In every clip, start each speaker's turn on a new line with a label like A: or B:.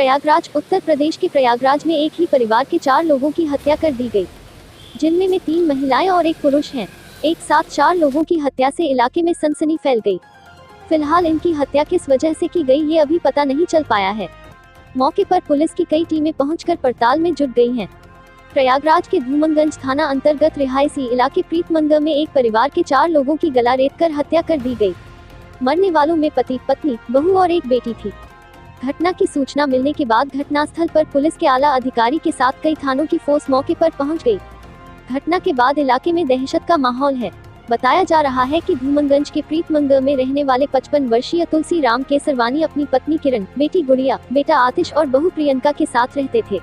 A: प्रयागराज उत्तर प्रदेश के प्रयागराज में एक ही परिवार के 4 लोगों की हत्या कर दी गई, जिनमें में 3 महिलाएं और 1 पुरुष हैं। एक साथ 4 लोगों की हत्या से इलाके में सनसनी फैल गई। फिलहाल इनकी हत्या किस वजह से की गई ये अभी पता नहीं चल पाया है। मौके पर पुलिस की कई टीमें पहुंचकर पड़ताल में जुट गई हैं। प्रयागराज के धूमनगंज थाना अंतर्गत रिहायशी इलाके प्रीतमंगर में एक परिवार के 4 लोगों की गला रेतकर हत्या कर दी गई। मरने वालों में पति, पत्नी, बहू और एक बेटी थी। घटना की सूचना मिलने के बाद घटनास्थल पर पुलिस के आला अधिकारी के साथ कई थानों की फोर्स मौके पर पहुंच गई। घटना के बाद इलाके में दहशत का माहौल है। बताया जा रहा है कि धूमनगंज के प्रीतमंगर में रहने वाले 55 वर्षीय तुलसी राम केसरवानी अपनी पत्नी किरण, बेटी गुड़िया, बेटा आतिश और बहू प्रियंका के साथ रहते थे।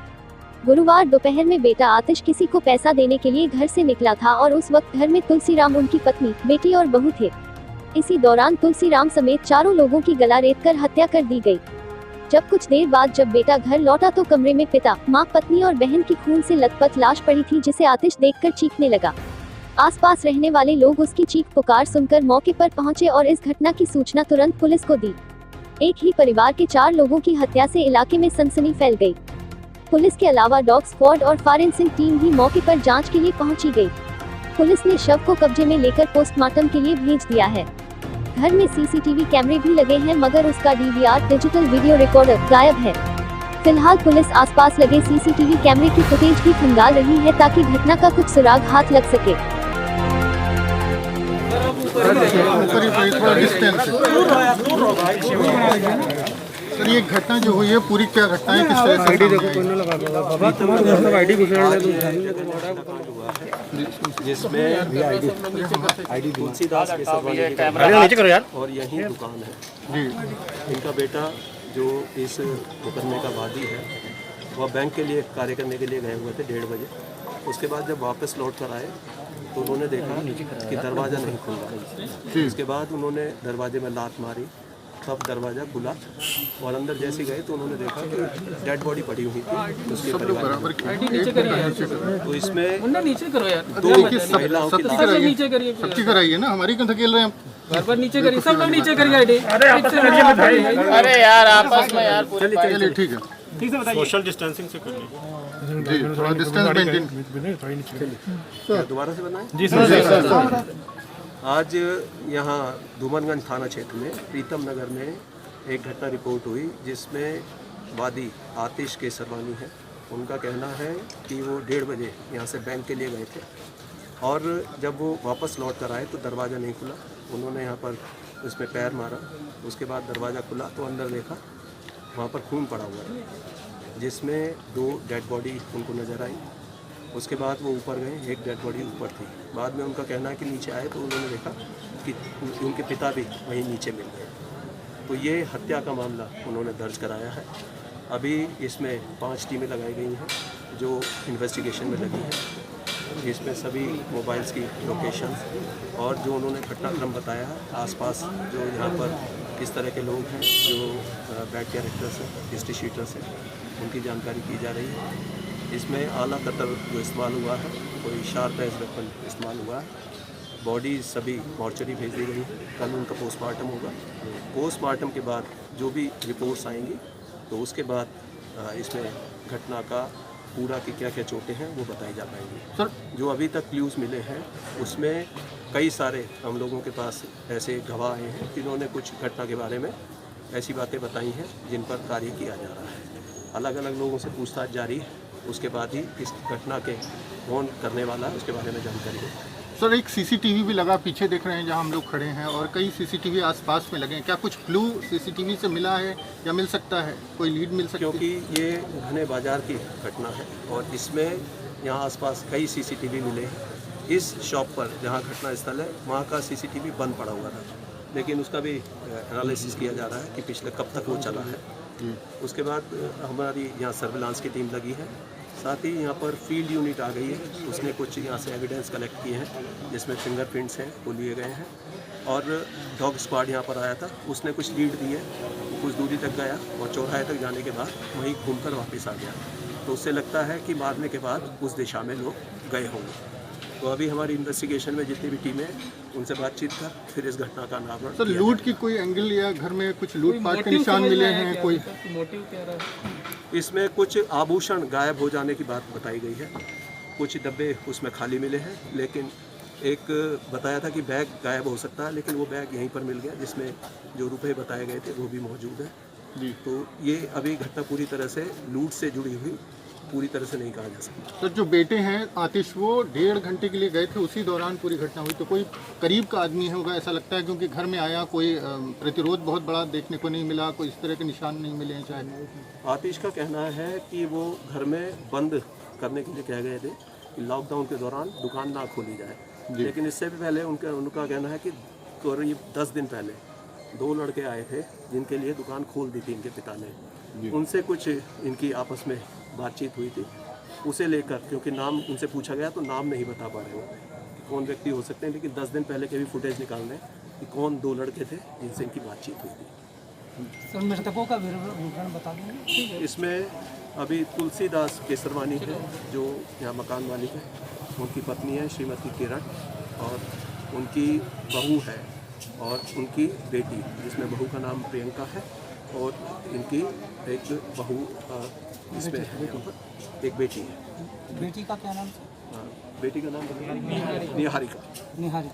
A: गुरुवार दोपहर में बेटा आतिश किसी को पैसा देने के लिए घर से निकला था और उस वक्त घर में तुलसी राम, उनकी पत्नी, बेटी और बहू थे। इसी दौरान तुलसी राम समेत 4 लोगों की गला रेतकर हत्या कर दी गई। जब कुछ देर बाद जब बेटा घर लौटा तो कमरे में पिता, मां, पत्नी और बहन की खून से लथपथ लाश पड़ी थी, जिसे आतिश देखकर चीखने लगा। आसपास रहने वाले लोग उसकी चीख पुकार सुनकर मौके पर पहुंचे और इस घटना की सूचना तुरंत पुलिस को दी। एक ही परिवार के 4 लोगों की हत्या से इलाके में सनसनी फैल गई। पुलिस के अलावा डॉग स्क्वाड और फॉरेंसिक टीम भी मौके पर जांच के लिए पहुंची गई। पुलिस ने शव को कब्जे में लेकर पोस्टमार्टम के लिए भेज दिया है। घर में सीसीटीवी कैमरे भी लगे हैं, मगर उसका डीवीआर डिजिटल वीडियो रिकॉर्डर गायब है। फिलहाल पुलिस आसपास लगे सीसीटीवी कैमरे की फुटेज भी खंगाल रही है ताकि घटना का कुछ सुराग हाथ लग सके।
B: सर, ये घटना जो हुई है पूरी क्या घटना है, किस तरह से
C: जिसमें तुलसीदास और यही दुकान है जी। इनका बेटा जो इस मुकदमे का वादी है वह बैंक के लिए कार्य करने के लिए गए हुए थे 1:30 बजे। उसके बाद जब वापस लौट कर आए तो उन्होंने देखा कि दरवाज़ा नहीं खुल रहा। उसके बाद उन्होंने दरवाजे में लात मारी, तब दरवाज़ा खुला और अंदर जैसे गए तो उन्होंने देखा कि डेड बॉडी पड़ी हुई थी उसके परिवार। तो इसमें 2 महिलाओं की लाश
B: सबकी कराइए ना, हमारी क्यों धकेल रहे हैं
D: बार नीचे करिए, सब लोग नीचे करिए।
E: अरे यार आपस में यार,
B: चलिए ठीक है,
F: सोशल डिस्टेंसिंग से करनी
B: जी, थोड़ा डिस्टेंस मेंटेन।
C: दोबारा से बनाएं
F: जी सर।
C: आज यहाँ धूमनगंज थाना क्षेत्र में प्रीतम नगर में एक घटना रिपोर्ट हुई जिसमें वादी आतिश केसरवानी है। उनका कहना है कि वो 1:30 बजे यहाँ से बैंक के लिए गए थे और जब वो वापस लौट कर आए तो दरवाज़ा नहीं खुला। उन्होंने यहाँ पर उसमें पैर मारा, उसके बाद दरवाज़ा खुला तो अंदर देखा वहाँ पर खून पड़ा हुआ था, जिसमें 2 डेड बॉडी उनको नज़र आई। उसके बाद वो ऊपर गए, एक डेड बॉडी ऊपर थी। बाद में उनका कहना है कि नीचे आए तो उन्होंने देखा कि उनके पिता भी वहीं नीचे मिल गए। तो ये हत्या का मामला उन्होंने दर्ज कराया है। अभी इसमें 5 टीमें लगाई गई हैं जो इन्वेस्टिगेशन में लगी हैं। इसमें सभी मोबाइल्स की लोकेशन और जो उन्होंने घटनाक्रम बताया है, आसपास जो यहाँ पर किस तरह के लोग हैं जो बैड कैरेक्टर्स हैं, हिस्ट्री शीटर्स हैं, उनकी जानकारी की जा रही है। इसमें आला कत्ल जो इस्तेमाल हुआ है, कोई शार्प एज वेपन इस्तेमाल हुआ है। बॉडी सभी मॉर्चरी भेज दी गई है। कल उनका पोस्टमार्टम होगा। पोस्टमार्टम के बाद जो भी रिपोर्ट्स आएंगी तो उसके बाद इसमें घटना का पूरा की क्या क्या चोटें हैं वो बताई जा पाएंगी। सर, जो अभी तक क्ल्यूज़ मिले हैं उसमें कई सारे हम लोगों के पास ऐसे गवाह आए हैं जिन्होंने कुछ घटना के बारे में ऐसी बातें बताई हैं जिन पर कार्य किया जा रहा है। अलग अलग लोगों से पूछताछ जारी है, उसके बाद ही इस घटना के कौन करने वाला है उसके बारे में जानकारी होगी।
B: सर, एक सीसीटीवी भी लगा, पीछे देख रहे हैं जहां हम लोग खड़े हैं, और कई सीसीटीवी आसपास में लगे हैं। क्या कुछ क्लू सीसीटीवी से मिला है या मिल सकता है, कोई लीड मिल सकती है?
C: क्योंकि ये घने बाजार की घटना है और इसमें यहाँ आसपास कई सीसीटीवी मिले हैं। इस शॉप पर जहाँ घटना स्थल है वहाँ का सीसीटीवी बंद पड़ा हुआ था, लेकिन उसका भी एनालिसिस किया जा रहा है कि पिछले कब तक वो चला है। उसके बाद हमारी यहाँ सर्विलांस की टीम लगी है, साथ ही यहाँ पर फील्ड यूनिट आ गई है। उसने कुछ यहाँ से एविडेंस कलेक्ट किए हैं जिसमें फिंगरप्रिंट्स हैं वो लिए गए हैं, और डॉग स्क्वाड यहाँ पर आया था, उसने कुछ लीड दी है। कुछ दूरी तक गया और चौराहे तक जाने के बाद वहीं घूमकर वापस आ गया। तो उससे लगता है कि मारने के बाद उस दिशा में लोग गए होंगे। तो अभी हमारी इन्वेस्टिगेशन में जितनी भी टीमें उनसे बातचीत कर फिर इस घटना का नाम।
B: सर, लूट की कोई एंगल या घर में कुछ लूटपाट के निशान मिले हैं? कोई
D: मोटिव क्या रहा है?
C: इसमें कुछ आभूषण गायब हो जाने की बात बताई गई है, कुछ डब्बे उसमें खाली मिले हैं, लेकिन एक बताया था कि बैग गायब हो सकता है, लेकिन वो बैग यहीं पर मिल गया जिसमें जो रुपए बताए गए थे वो भी मौजूद है।
B: जी।
C: तो ये अभी घटना पूरी तरह से लूट से जुड़ी हुई पूरी तरह से नहीं कहा जा सकता।
B: तो जो बेटे हैं आतिश, वो 1.5 घंटे के लिए गए थे, उसी दौरान पूरी घटना हुई। तो कोई करीब का आदमी होगा ऐसा लगता है, क्योंकि घर में आया, कोई प्रतिरोध बहुत बड़ा देखने को नहीं मिला, कोई इस तरह के निशान नहीं मिले हैं शायद।
C: आतिश का कहना है कि वो घर में बंद करने के लिए कह गए थे कि लॉकडाउन के दौरान दुकान ना खोली जाए, लेकिन इससे भी पहले उनका कहना है कि करीब 10 दिन पहले 2 लड़के आए थे जिनके लिए दुकान खोल दी थी इनके पिता ने। उनसे कुछ इनकी आपस में बातचीत हुई थी, उसे लेकर, क्योंकि नाम उनसे पूछा गया तो नाम नहीं बता पा रहे हो कि कौन व्यक्ति हो सकते हैं, लेकिन 10 दिन पहले के भी फुटेज निकाल लें कि कौन 2 लड़के थे जिनसे इनकी बातचीत हुई थी।
D: सर मृतकों का विवरण बता देंगे।
C: इसमें अभी तुलसीदास केसरवानी है जो यहाँ मकान मालिक है, उनकी पत्नी है श्रीमती किरण, और उनकी बहू है और उनकी बेटी, जिसमें बहू का नाम प्रियंका है और इनकी एक बहू इसमें है, यहाँ पर एक बेटी है।
D: बेटी का क्या नाम?
C: बेटी का नाम निहारिका।
D: निहारी।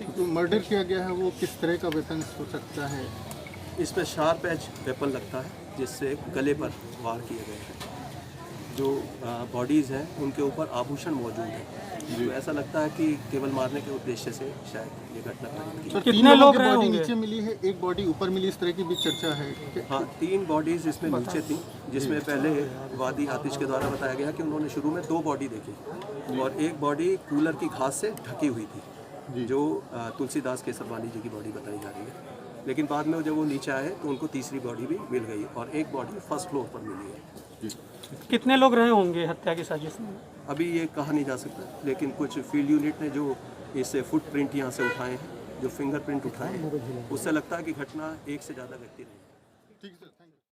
B: तो मर्डर किया गया है, वो किस तरह का वेपन हो सकता है?
C: इसमें शार्प एज वेपन लगता है जिससे गले पर वार किए गए हैं। जो बॉडीज़ हैं उनके ऊपर आभूषण मौजूद हैं, तो ऐसा लगता है कि केवल मारने के उद्देश्य से शायद ये घटना घटित की।
B: तो कितने लोग की बॉडी नीचे मिली है, एक बॉडी ऊपर मिली, इस तरह की भी चर्चा है।
C: हाँ, 3 बॉडीज़ इसमें नीचे थी, जिसमें पहले वादी आतिश के द्वारा बताया गया कि उन्होंने शुरू में 2 बॉडी देखी और एक बॉडी कूलर की घास से ढकी हुई थी, जो तुलसीदास केसरवानी जी की बॉडी बताई जा रही है। लेकिन बाद में जब वो नीचे आए तो उनको तीसरी बॉडी भी मिल गई और एक बॉडी फर्स्ट फ्लोर पर मिली है।
D: कितने लोग रहे होंगे हत्या की साजिश में?
C: अभी ये कहा नहीं जा सकता, लेकिन कुछ फील्ड यूनिट ने जो इससे फुटप्रिंट यहाँ से उठाए हैं, जो फिंगरप्रिंट उठाए हैं, उससे लगता है कि घटना एक से ज़्यादा व्यक्ति रहे।
B: ठीक है सर।